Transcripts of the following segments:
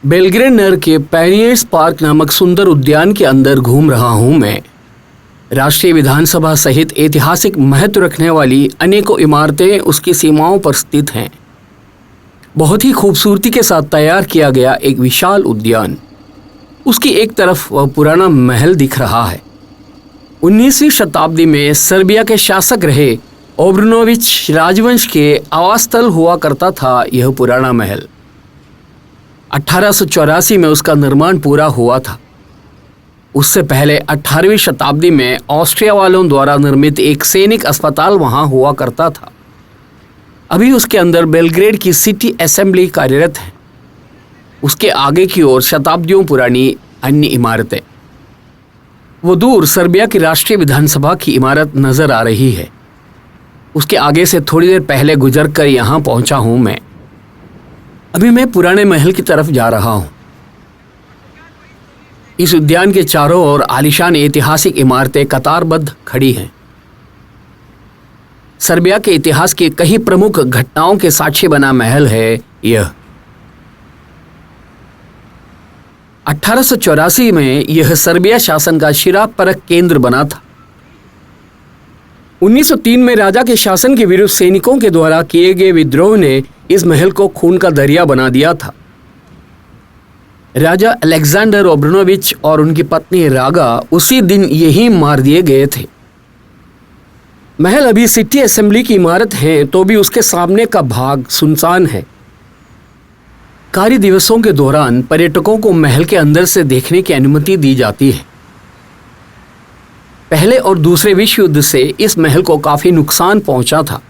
Belgrade नहर के panniers park नामक सुंदर उद्यान के अंदर घूम रहा हूं मैं। राष्ट्रीय विधानसभा सहित ऐतिहासिक महत्व रखने वाली अनेकों इमारतें उसकी सीमाओं पर स्थित हैं। बहुत ही खूबसूरती के साथ तैयार किया गया एक विशाल उद्यान। उसकी एक तरफ वह पुराना महल दिख रहा है। 19वीं शताब्दी में सर्बिया के शासक रहे ओब्रानोविच राजवंश के आवास स्थल हुआ करता था यह पुराना महल। 1884 में उसका निर्माण पूरा हुआ था। उससे पहले 18वीं शताब्दी में ऑस्ट्रिया वालों द्वारा निर्मित एक सैनिक अस्पताल वहां हुआ करता था। अभी उसके अंदर बेलग्रेड की सिटी असेंबली कार्यरत है। उसके आगे की ओर शताब्दियों पुरानी अन्य इमारतें। वो दूर सर्बिया की राष्ट्रीय विधानसभा की इमारत नजर आ रही है। उसके आगे से थोड़ी देर पहले गुजर कर यहां पहुंचा हूं मैं। अभी मैं पुराने महल की तरफ जा रहा हूं। इस उद्यान के चारों ओर आलीशान ऐतिहासिक इमारतें कतारबद्ध खड़ी हैं। सर्बिया के इतिहास की कई प्रमुख घटनाओं के साक्षी बना महल है यह। 1884 में यह सर्बिया शासन का शिरापरक केंद्र बना था। 1903 में राजा के शासन के विरुद्ध सैनिकों के द्वारा किए गए विद्रोह ने इस महल को खून का दरिया बना दिया था। राजा अलेक्जेंडर ओब्रानोविच और उनकी पत्नी रागा उसी दिन यहीं मार दिए गए थे। महल अभी सिटी असेंबली की इमारत है तो भी उसके सामने का भाग सुनसान है। कार्य दिवसों के दौरान पर्यटकों को महल के अंदर से देखने की अनुमति दी जाती है। पहले और दूसरे विश्व युद्ध से इस महल को काफी नुकसान पहुंचा था।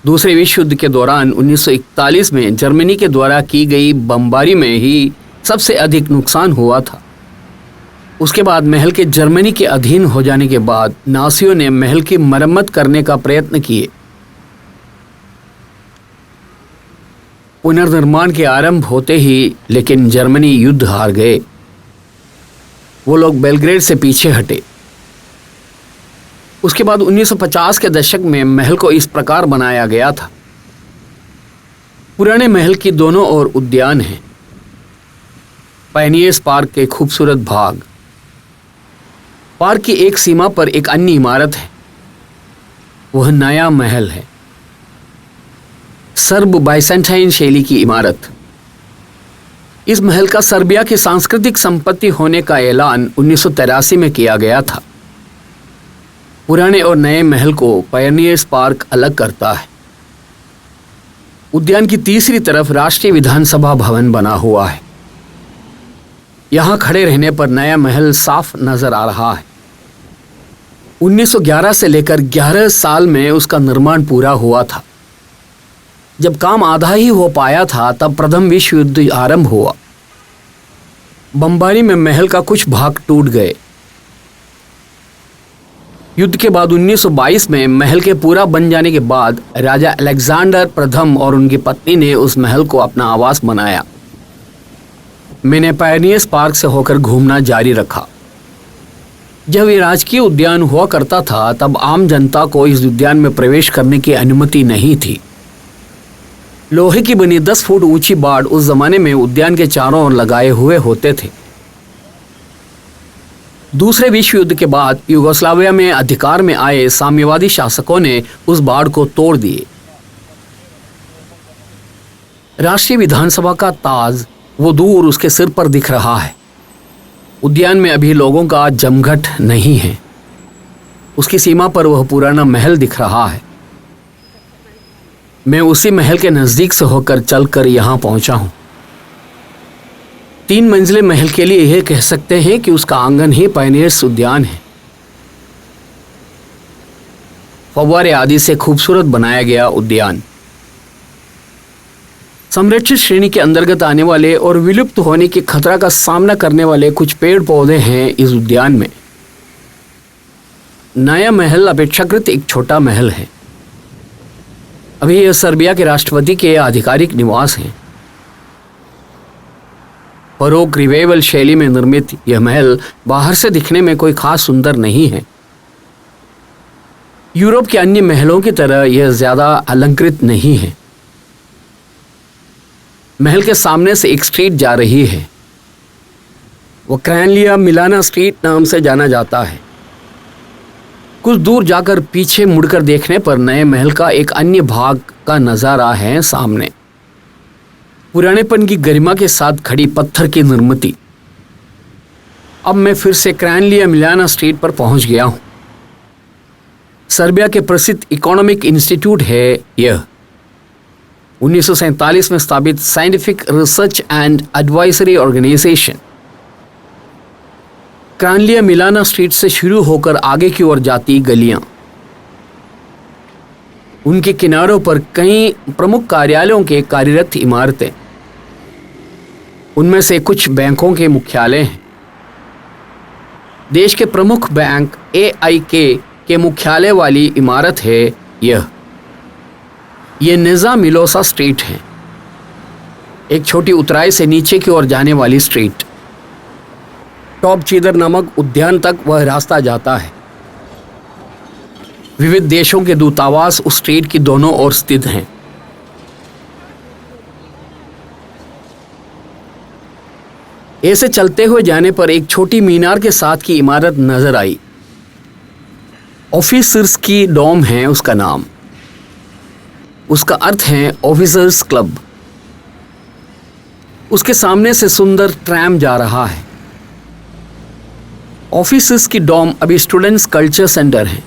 दूसरे विश्व युद्ध के दौरान 1941 में जर्मनी के द्वारा की गई बमबारी में ही सबसे अधिक नुकसान हुआ था। उसके बाद महल के जर्मनी के अधीन हो जाने के बाद नासियों ने महल की मरम्मत करने का प्रयत्न किए। पुनर्निर्माण के आरंभ होते ही लेकिन जर्मनी युद्ध हार गए। वो लोग बेलग्रेड से पीछे हटे। उसके बाद 1950 के दशक में महल को इस प्रकार बनाया गया था। पुराने महल की दोनों ओर उद्यान है। पेनियर्स पार्क के खूबसूरत भाग। पार्क की एक सीमा पर एक अन्य इमारत है। वह नया महल है। सर्ब बाइजेंटाइन शैली की इमारत। इस महल का सर्बिया की सांस्कृतिक संपत्ति होने का ऐलान 1983 में किया गया था। पुराने और नए महल को पेनियर्स पार्क अलग करता है। उद्यान की तीसरी तरफ राष्ट्रीय विधानसभा भवन बना हुआ है। यहां खड़े रहने पर नया महल साफ नजर आ रहा है। 1911 से लेकर 11 साल में उसका निर्माण पूरा हुआ था। जब काम आधा ही हो पाया था तब प्रथम विश्व युद्ध आरंभ हुआ। बमबारी में महल का कुछ भाग टूट गए। युद्ध के बाद 1922 में महल के पूरा बन जाने के बाद राजा अलेक्जेंडर प्रथम और उनकी पत्नी ने उस महल को अपना आवास बनाया। मैंने पेनियर्स पार्क से होकर घूमना जारी रखा। जब ये राजकीय उद्यान हुआ करता था तब आम जनता को इस उद्यान में प्रवेश करने की अनुमति नहीं थी। लोहे की बनी 10 फुट ऊंची बाड़ उस जमाने में उद्यान के चारों ओर लगाए हुए होते थे। दूसरे विश्व युद्ध के बाद युगोस्लाविया में अधिकार में आए साम्यवादी शासकों ने उस बाड़ को तोड़ दिए। राष्ट्रीय विधानसभा का ताज वो दूर उसके सिर पर दिख रहा है। उद्यान में अभी लोगों का जमघट नहीं है। उसकी सीमा पर वह पुराना महल दिख रहा है। मैं उसी महल के नजदीक से होकर चलकर यहां पहुंचा हूं। 3 मंजिले महल के लिए यह कह सकते हैं कि उसका आंगन ही पेनियर्स उद्यान है। फव्वारे आदि से खूबसूरत बनाया गया उद्यान। संरक्षित श्रेणी के अंतर्गत आने वाले और विलुप्त होने के खतरा का सामना करने वाले कुछ पेड़ पौधे हैं इस उद्यान में। नया महल अपेक्षाकृत एक छोटा महल है। अभी यह सर्बिया के राष्ट्रपति के आधिकारिक निवास हैं। बरोक रिवाइवल शैली में निर्मित यह महल बाहर से दिखने में कोई खास सुंदर नहीं है। यूरोप के अन्य महलों की तरह यह ज्यादा अलंकृत नहीं है। महल के सामने से एक स्ट्रीट जा रही है। वो क्रैनलिया मिलाना स्ट्रीट नाम से जाना जाता है। कुछ दूर जाकर पीछे मुड़कर देखने पर नए महल का एक अन्य भाग का नजारा है सामने। पुरानेपन की गरिमा के साथ खड़ी पत्थर की निर्मिति। अब मैं फिर से क्रैनलिया मिलाना स्ट्रीट पर पहुंच गया हूं। सर्बिया के प्रसिद्ध इकोनॉमिक इंस्टीट्यूट है यह। 1947 में स्थापित scientific research and advisory organisation. क्रैनलिया मिलाना स्ट्रीट से शुरू होकर आगे की ओर जाती गलियां, उनके किनारों पर कई प्रमुख कार्यालयों के कार्यरत इमारतें, उनमें से कुछ बैंकों के मुख्यालय हैं। देश के प्रमुख बैंक AIK के मुख्यालय वाली इमारत है यह निज़ा मिलोसा स्ट्रीट है, एक छोटी उतराई से नीचे की ओर जाने वाली स्ट्रीट। टॉप चीदर नामक उद्यान तक वह रास्ता जाता है। विविध देशों के दूतावास उस स्ट्रीट की दोनों ओर स्थित हैं। ऐसे चलते हुए जाने पर एक छोटी मीनार के साथ की इमारत नजर आई। ऑफिसर्स की डोम है उसका नाम। उसका अर्थ है ऑफिसर्स क्लब। उसके सामने से सुंदर ट्रैम जा रहा है। ऑफिसर्स की डोम अभी स्टूडेंट्स कल्चर सेंटर है।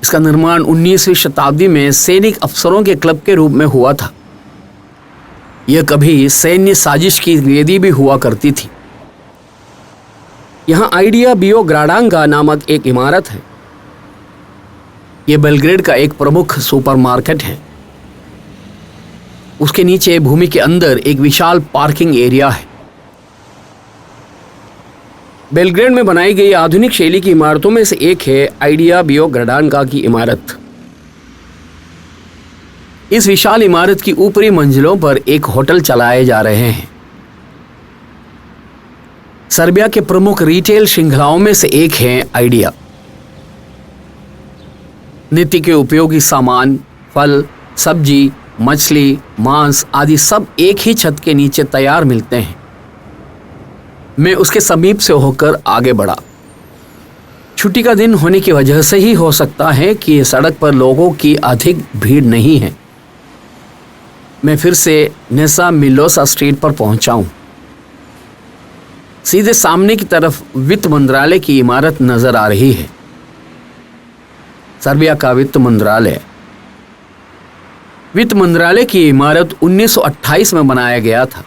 इसका निर्माण 19वीं शताब्दी में सैनिक अफसरों के क्लब के रूप में हुआ था। यह कभी सैन्य साजिश की वेदी भी हुआ करती थी। यहां आइडिया बियोग्राडांगा नामक एक इमारत है। यह बेलग्रेड का एक प्रमुख सुपरमार्केट है। उसके नीचे भूमि के अंदर एक विशाल पार्किंग एरिया है। बेलग्रेड में बनाई गई आधुनिक शैली की इमारतों में से एक है आइडिया बियोग्राडांगा की इमारत। इस विशाल इमारत की ऊपरी मंजिलों पर एक होटल चलाए जा रहे हैं। सर्बिया के प्रमुख रिटेल श्रृंखलाओं में से एक है आइडिया। नित्य के उपयोगी सामान, फल, सब्जी, मछली, मांस आदि सब एक ही छत के नीचे तैयार मिलते हैं। मैं उसके समीप से होकर आगे बढ़ा। छुट्टी का दिन होने की वजह से ही हो सकता है कि सड़क पर लोगों की अधिक भीड़ नहीं है। मैं फिर से निज़ा मिलोसा स्ट्रीट पर पहुंचा हूं। सीधे सामने की तरफ वित्त मंत्रालय की इमारत नजर आ रही है। सर्बिया का वित्त मंत्रालय। वित्त मंत्रालय की इमारत 1928 में बनाया गया था।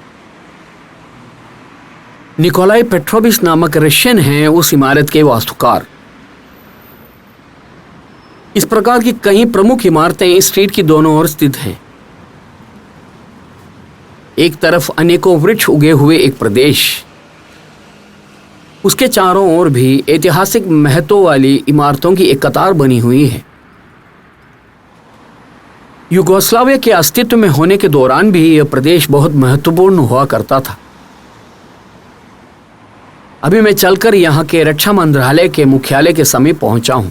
निकोलाई पेट्रोविच नामक रशियन हैं उस इमारत के वास्तुकार। इस प्रकार की कई प्रमुख इमारतें इस स्ट्रीट की दोनों ओर स्थित हैं। एक तरफ अनेकों वृक्ष उगे हुए एक प्रदेश, उसके चारों ओर भी ऐतिहासिक महत्व वाली इमारतों की एक कतार बनी हुई है। युगोस्लाविया के अस्तित्व में होने के दौरान भी यह प्रदेश बहुत महत्वपूर्ण हुआ करता था। अभी मैं चलकर यहाँ के रक्षा मंत्रालय के मुख्यालय के समीप पहुंचा हूं।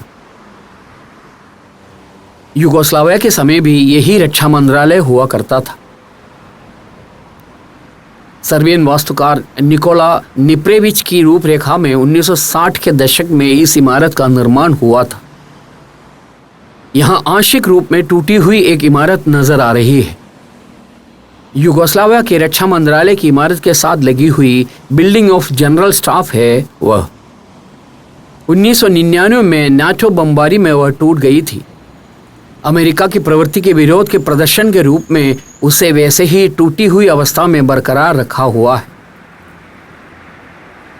युगोस्लाविया के समय भी यही रक्षा मंत्रालय हुआ करता था। सर्बियन वास्तुकार निकोला निप्रेविच की रूपरेखा में 1960 के दशक में इस इमारत का निर्माण हुआ था। यहाँ आंशिक रूप में टूटी हुई एक इमारत नजर आ रही है। युगोस्लाविया के रक्षा मंत्रालय की इमारत के साथ लगी हुई बिल्डिंग ऑफ जनरल स्टाफ है वह। 1999 में नाटो बमबारी में वह टूट गई थी। अमेरिका की प्रवृत्ति के विरोध के प्रदर्शन के रूप में उसे वैसे ही टूटी हुई अवस्था में बरकरार रखा हुआ है।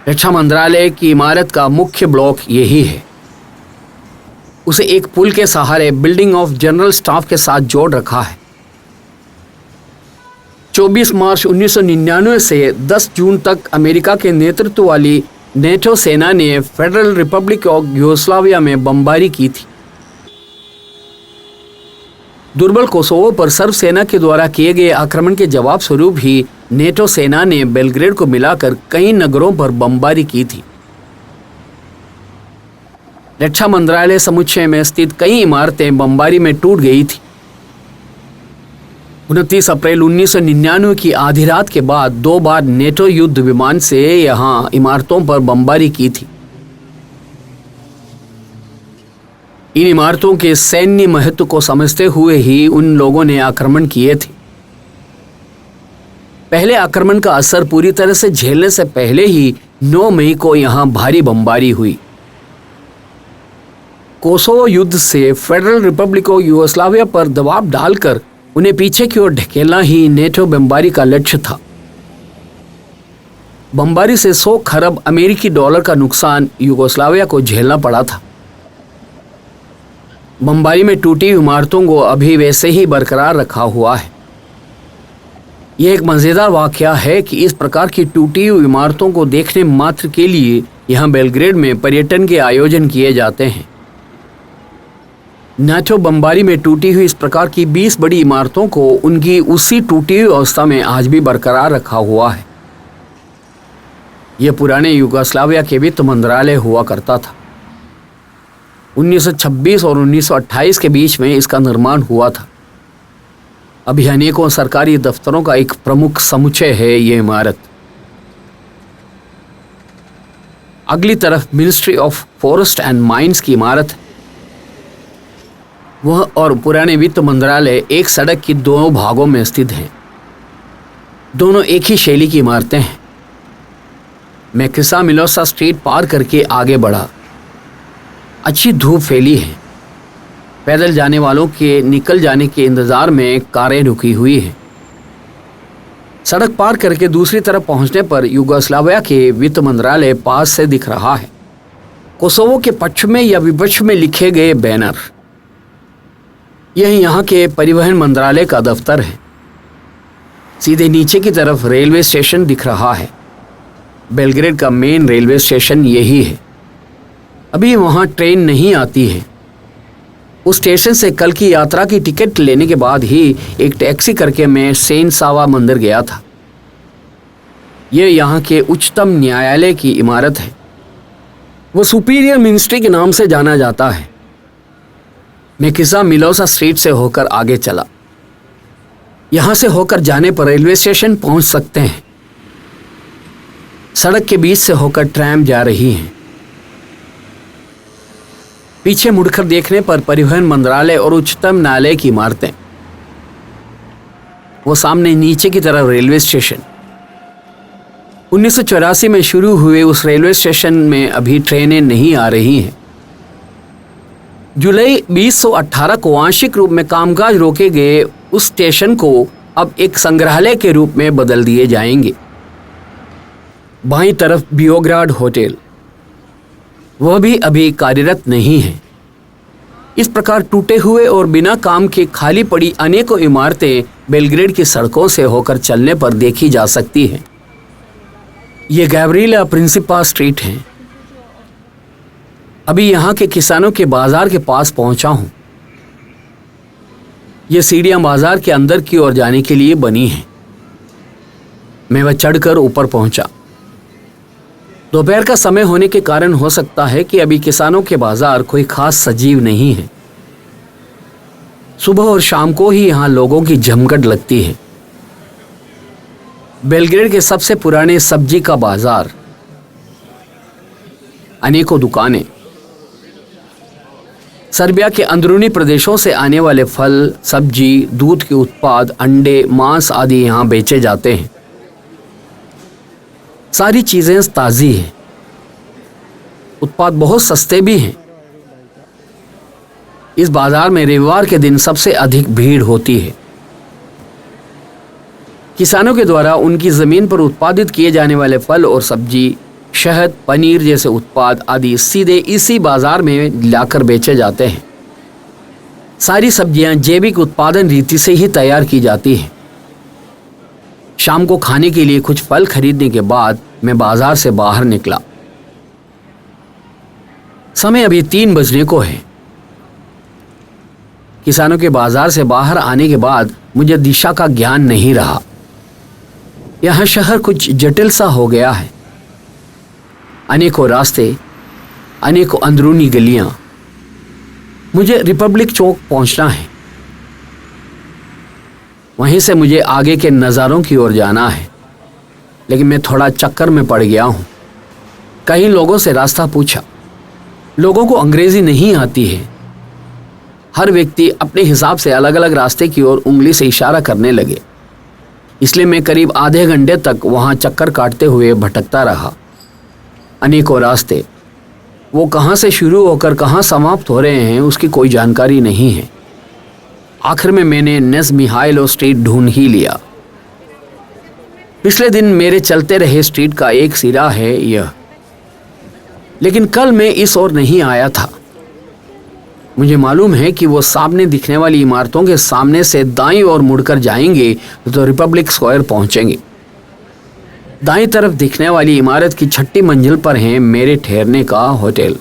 रक्षा मंत्रालय की इमारत का मुख्य ब्लॉक यही है। उसे एक पुल के सहारे बिल्डिंग ऑफ जनरल स्टाफ के साथ जोड़ रखा है। 24 मार्च 1999 से 10 जून तक अमेरिका के नेतृत्व वाली नेटो सेना ने फेडरल रिपब्लिक ऑफ यूगोस्लाविया में बमबारी की थी। दुर्बल कोसोवो पर सर्ब सेना के द्वारा किए गए आक्रमण के जवाब स्वरूप ही नेटो सेना ने बेलग्रेड को मिलाकर कई नगरों पर बमबारी की थी। रक्षा मंत्रालय समुच्चय में स्थित कई इमारतें बमबारी में टूट गई थी। 29 अप्रैल 1999 की आधी रात के बाद 2 बार नेटो युद्ध विमान से यहां इमारतों पर बमबारी की थी। इन इमारतों के सैन्य महत्व को समझते हुए ही उन लोगों ने आक्रमण किए थे। पहले आक्रमण का असर पूरी तरह से झेलने से पहले ही 9 मई को यहां भारी बमबारी हुई। कोसोवो युद्ध से फेडरल रिपब्लिक ऑफ यूगोस्लाविया पर दबाव डालकर उन्हें पीछे की ओर ढकेलना ही नेटो बमबारी का लक्ष्य था। बमबारी से 100 खरब अमेरिकी डॉलर का नुकसान यूगोस्लाविया को झेलना पड़ा था। बमबारी में टूटी इमारतों को अभी वैसे ही बरकरार रखा हुआ है। यह एक मजेदार वाकया है कि इस प्रकार की टूटी हुई इमारतों को देखने मात्र के लिए यहां बेलग्रेड में पर्यटन के आयोजन किए जाते हैं। नाचो बमबारी में टूटी हुई इस प्रकार की 20 बड़ी इमारतों को उनकी उसी टूटी हुई अवस्था में आज भी बरकरार रखा हुआ है। यह पुराने यूगोस्लाविया के वित्त मंत्रालय हुआ करता था। 1926 और 1928 के बीच में इसका निर्माण हुआ था। अभी अनेकों सरकारी दफ्तरों का एक प्रमुख समुच्चय है ये इमारत। अगली तरफ ministry of forest and mines की इमारत है। वह और पुराने वित्त मंत्रालय एक सड़क की 2 भागों में स्थित हैं। दोनों एक ही शैली की इमारतें हैं। मैं क्रिसा मिलोसा स्ट्रीट पार करके आगे बढ़ा। अच्छी धूप फैली है। पैदल जाने वालों के निकल जाने के इंतजार में कारें रुकी हुई हैं। सड़क पार करके दूसरी तरफ पहुंचने पर यूगोस्लाविया के वित्त मंत्रालय पास से दिख रहा है। कोसोवो के पश्चिम में या विपक्ष में लिखे गए बैनर। यह यहाँ के परिवहन मंत्रालय का दफ्तर है। सीधे नीचे की तरफ रेलवे स्टेशन दिख रहा है। बेलग्रेड का मेन रेलवे स्टेशन यही है। अभी वहाँ ट्रेन नहीं आती है। उस स्टेशन से कल की यात्रा की टिकट लेने के बाद ही एक टैक्सी करके मैं सेंट सावा मंदिर गया था। यह यहाँ के उच्चतम न्यायालय की इमारत है। वो सुपीरियर मिनिस्ट्री के नाम से जाना जाता है। मैं क्रिसा मिलोसा स्ट्रीट से होकर आगे चला। यहां से होकर जाने पर रेलवे स्टेशन पहुंच सकते हैं। सड़क के बीच से होकर ट्रैम जा रही है। पीछे मुड़कर देखने पर परिवहन मंत्रालय और उच्चतम न्यायालय की इमारतें। वो सामने नीचे की तरफ रेलवे स्टेशन। 1984 में शुरू हुए उस रेलवे स्टेशन में अभी ट्रेनें नहीं आ रही हैं। जुलाई 2018 को आंशिक रूप में कामकाज रोके गए उस स्टेशन को अब एक संग्रहालय के रूप में बदल दिए जाएंगे। बाईं तरफ बियोग्राड होटल, वह भी अभी कार्यरत नहीं है। इस प्रकार टूटे हुए और बिना काम के खाली पड़ी अनेकों इमारतें बेलग्रेड की सड़कों से होकर चलने पर देखी जा सकती हैं। ये गैब्रिएला प्रिंसिपा स्ट्रीट है। अभी यहाँ के किसानों के बाजार के पास पहुंचा हूं। ये सीढ़ियां बाजार के अंदर की ओर जाने के लिए बनी हैं। मैं वह चढ़कर ऊपर पहुंचा। दोपहर का समय होने के कारण हो सकता है कि अभी किसानों के बाजार कोई खास सजीव नहीं है। सुबह और शाम को ही यहाँ लोगों की जमघट लगती है। बेलग्रेड के सबसे पुराने सब्जी का बाजार, अनेकों दुकानें, सर्बिया के अंदरूनी प्रदेशों से आने वाले फल, सब्जी, दूध के उत्पाद, अंडे, मांस आदि यहाँ बेचे जाते हैं। सारी चीजें ताजी हैं। उत्पाद बहुत सस्ते भी हैं। इस बाजार में रविवार के दिन सबसे अधिक भीड़ होती है। किसानों के द्वारा उनकी जमीन पर उत्पादित किए जाने वाले फल और सब्जी, शहद, पनीर जैसे उत्पाद आदि सीधे इसी बाजार में लाकर बेचे जाते हैं। सारी सब्जियां जैविक उत्पादन रीति से ही तैयार की जाती हैं। शाम को खाने के लिए कुछ फल खरीदने के बाद मैं बाजार से बाहर निकला। समय अभी 3 बजने को है। किसानों के बाजार से बाहर आने के बाद मुझे दिशा का ज्ञान नहीं रहा। यह शहर कुछ जटिल सा हो गया है। अनेकों रास्ते, अनेकों अंदरूनी गलियां। मुझे रिपब्लिक चौक पहुंचना है। वहीं से मुझे आगे के नज़ारों की ओर जाना है, लेकिन मैं थोड़ा चक्कर में पड़ गया हूँ। कई लोगों से रास्ता पूछा। लोगों को अंग्रेजी नहीं आती है। हर व्यक्ति अपने हिसाब से अलग अलग रास्ते की ओर उंगली से इशारा करने लगे। इसलिए मैं करीब आधे घंटे तक वहाँ चक्कर काटते हुए भटकता रहा। अनेकों रास्ते, वो कहाँ से शुरू होकर कहाँ समाप्त हो रहे हैं उसकी कोई जानकारी नहीं है। आखिर में मैंने नेस मिहाइलो स्ट्रीट ढूंढ ही लिया। पिछले दिन मेरे चलते रहे स्ट्रीट का एक सिरा है यह, लेकिन कल मैं इस ओर नहीं आया था। मुझे मालूम है कि वो सामने दिखने वाली इमारतों के सामने से दाईं ओर मुड़कर जाएंगे तो रिपब्लिक स्क्वायर पहुंचेंगे। दाईं तरफ दिखने वाली इमारत की 6ठी मंजिल पर है मेरे ठहरने का होटल।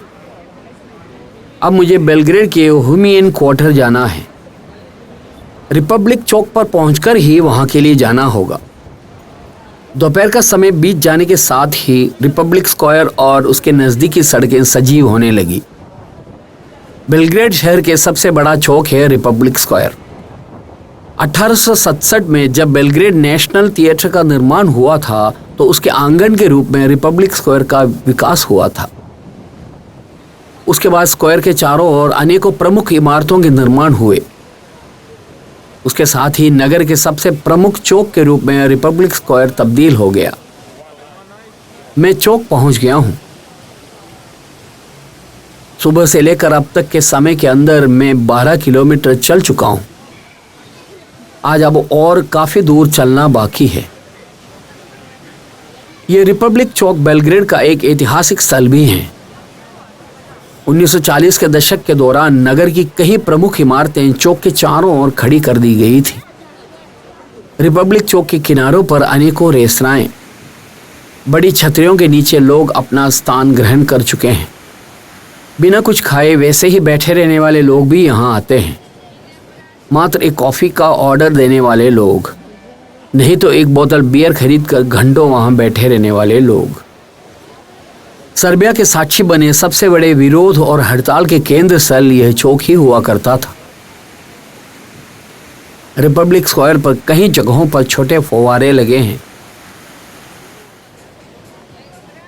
अब मुझे बेलग्रेड के ह्यूमियन क्वार्टर जाना है। रिपब्लिक चौक पर पहुंचकर ही वहां के लिए जाना होगा। दोपहर का समय बीत जाने के साथ ही रिपब्लिक स्क्वायर और उसके नज़दीकी सड़कें सजीव होने लगी। बेलग्रेड शहर के सबसे बड़ा चौक है रिपब्लिक स्क्वायर। 1867 में जब बेलग्रेड नेशनल थिएटर का निर्माण हुआ था तो उसके आंगन के रूप में रिपब्लिक स्क्वायर का विकास हुआ था। उसके बाद स्क्वायर के चारों ओर अनेकों प्रमुख इमारतों के निर्माण हुए। उसके साथ ही नगर के सबसे प्रमुख चौक के रूप में रिपब्लिक स्क्वायर तब्दील हो गया। मैं चौक पहुंच गया हूं। सुबह से लेकर अब तक के समय के अंदर मैं 12 किलोमीटर चल चुका हूं। आज अब और काफी दूर चलना बाकी है। यह रिपब्लिक चौक बेलग्रेड का एक ऐतिहासिक स्थल भी है। 1940 के दशक के दौरान नगर की कई प्रमुख इमारतें चौक के चारों ओर खड़ी कर दी गई थी। रिपब्लिक चौक के किनारों पर अनेकों रेस्तराएं, बड़ी छतरियों के नीचे लोग अपना स्थान ग्रहण कर चुके हैं। बिना कुछ खाए वैसे ही बैठे रहने वाले लोग भी यहाँ आते हैं। मात्र एक कॉफ़ी का ऑर्डर देने वाले लोग, नहीं तो एक बोतल बियर खरीद कर घंटों वहाँ बैठे रहने वाले लोग। सर्बिया के साक्षी बने सबसे बड़े विरोध और हड़ताल के केंद्र स्थल यह चौक ही हुआ करता था। रिपब्लिक स्क्वायर पर कई जगहों पर छोटे फव्वारे लगे हैं।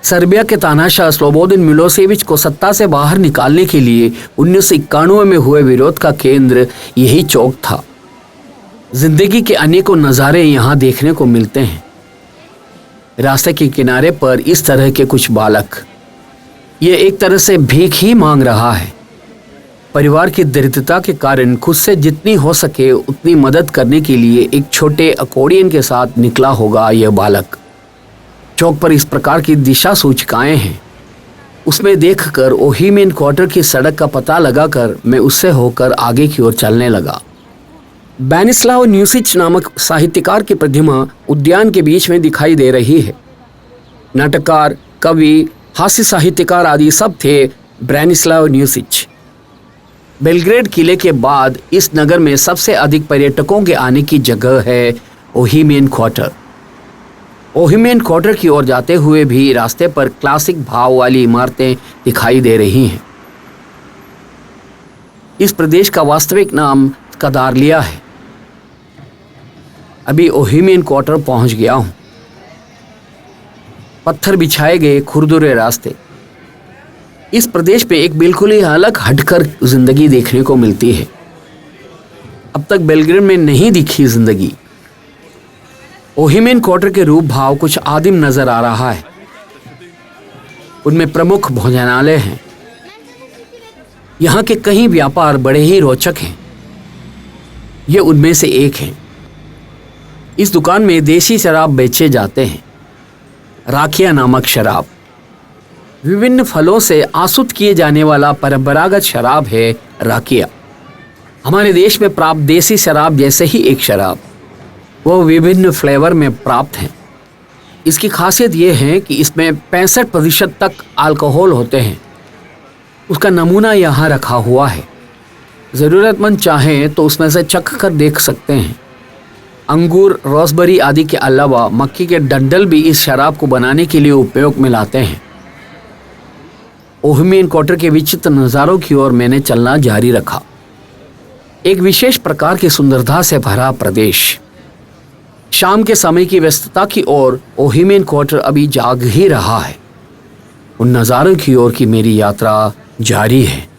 सर्बिया के तानाशाह स्लोबोदिन मिलोसेविच को सत्ता से बाहर निकालने के लिए 1991 में हुए विरोध का केंद्र यही चौक था। जिंदगी के अनेकों नज़ारे यहाँ देखने को मिलते हैं। रास्ते के किनारे पर इस तरह के कुछ बालक, ये एक तरह से भीख ही मांग रहा है। परिवार की दरिद्रता के कारण खुद से जितनी हो सके उतनी मदद करने के लिए एक छोटे अकॉर्डियन के साथ निकला होगा यह बालक। चौक पर इस प्रकार की दिशा सूचिकाएं हैं। उसमें देखकर ओहिमेन क्वार्टर की सड़क का पता लगाकर मैं उससे होकर आगे की ओर चलने लगा। ब्रानिस्लाव न्यूसिच नामक साहित्यकार की प्रतिमा उद्यान के बीच में दिखाई दे रही है। नाटककार, कवि, हास्य साहित्यकार आदि सब थे ब्रानिस्लाव न्यूसिच। बेलग्रेड किले के बाद इस नगर में सबसे अधिक पर्यटकों के आने की जगह है ओहिमेन क्वार्टर। ओहिमेन क्वार्टर की ओर जाते हुए भी रास्ते पर क्लासिक भाव वाली इमारतें दिखाई दे रही हैं। इस प्रदेश का वास्तविक नाम कदारलिया है। अभी ओहिमेन क्वार्टर पहुंच गया हूं। पत्थर बिछाए गए खुरदुरे रास्ते। इस प्रदेश में एक बिल्कुल ही अलग हटकर जिंदगी देखने को मिलती है। अब तक बेलग्रेड में नहीं दिखी जिंदगी। ओहिमेन क्वार्टर के रूप भाव कुछ आदिम नजर आ रहा है। उनमें प्रमुख भोजनालय हैं। यहाँ के कई व्यापार बड़े ही रोचक हैं। ये उनमें से एक है। इस दुकान में देसी शराब बेचे जाते हैं। राखिया नामक शराब, विभिन्न फलों से आसुत किए जाने वाला परंपरागत शराब है राखिया। हमारे देश में प्राप्त देसी शराब जैसे ही एक शराब, वो विभिन्न फ्लेवर में प्राप्त है। इसकी खासियत ये है कि इसमें 65% तक अल्कोहल होते हैं। उसका नमूना यहाँ रखा हुआ है। ज़रूरतमंद चाहें तो उसमें से चख कर देख सकते हैं। अंगूर, रोसबेरी आदि के अलावा मक्की के डंडल भी इस शराब को बनाने के लिए उपयोग में लाते हैं। ओहिमेन क्वार्टर के विचित्र नज़ारों की ओर मैंने चलना जारी रखा। एक विशेष प्रकार की सुंदरता से भरा प्रदेश। शाम के समय की व्यस्तता की ओर ओहिमेन क्वार्टर अभी जाग ही रहा है। उन नज़ारों की ओर की मेरी यात्रा जारी है।